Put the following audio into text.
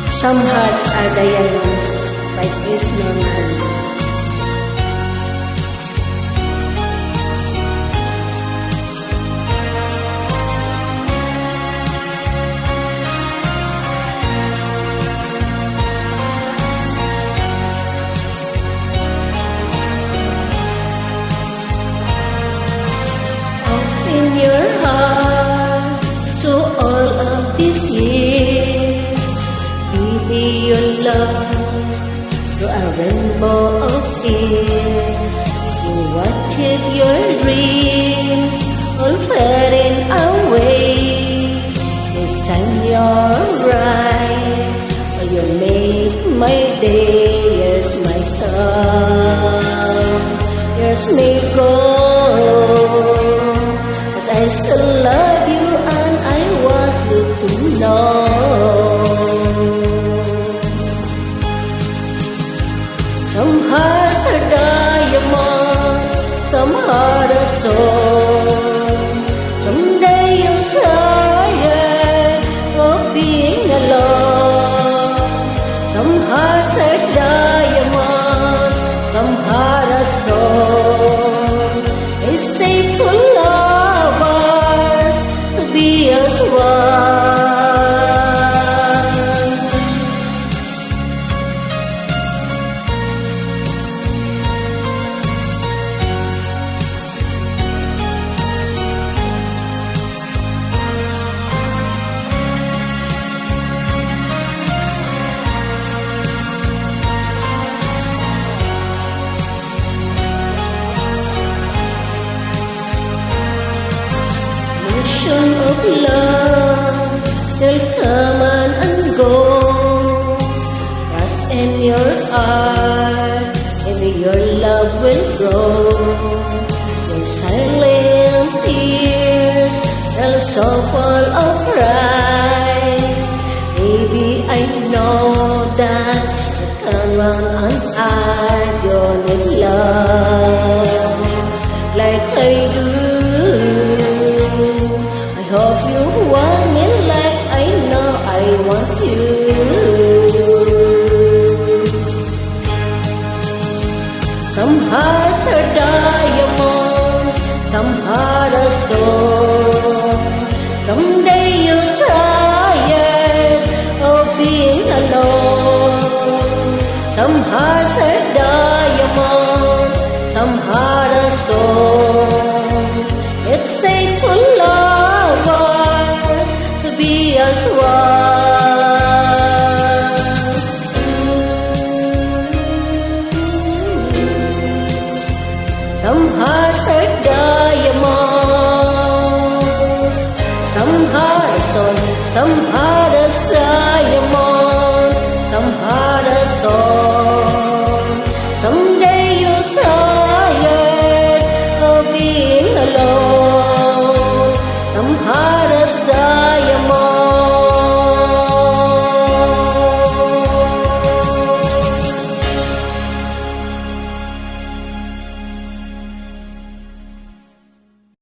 Some hearts are diamonds, but is normal. In your heart, to all of these years, baby, your love to a rainbow of tears. You watched your dreams all fading away. This time you're right, oh, you make my day. Here's my come, here's me go. I still love you and I want you to know. Some hearts are diamonds, some hearts are stone. Someday you'll tire of being alone. Some hearts are diamonds, some hearts are stone. It's safe to love to be as one. Of love, they'll come and go. Trust in your heart, maybe your love will grow. Your silent tears, they'll so full of pride. Baby, I know that you can run and hide your love like I do. I hope you want me like I know I want you. Some hearts are diamonds, some hearts are stone. Someday you're tired of being alone. Some hearts are diamonds, some hearts are stone. It's safe to love to be as one. Some hearts are diamonds, some hearts are stone, some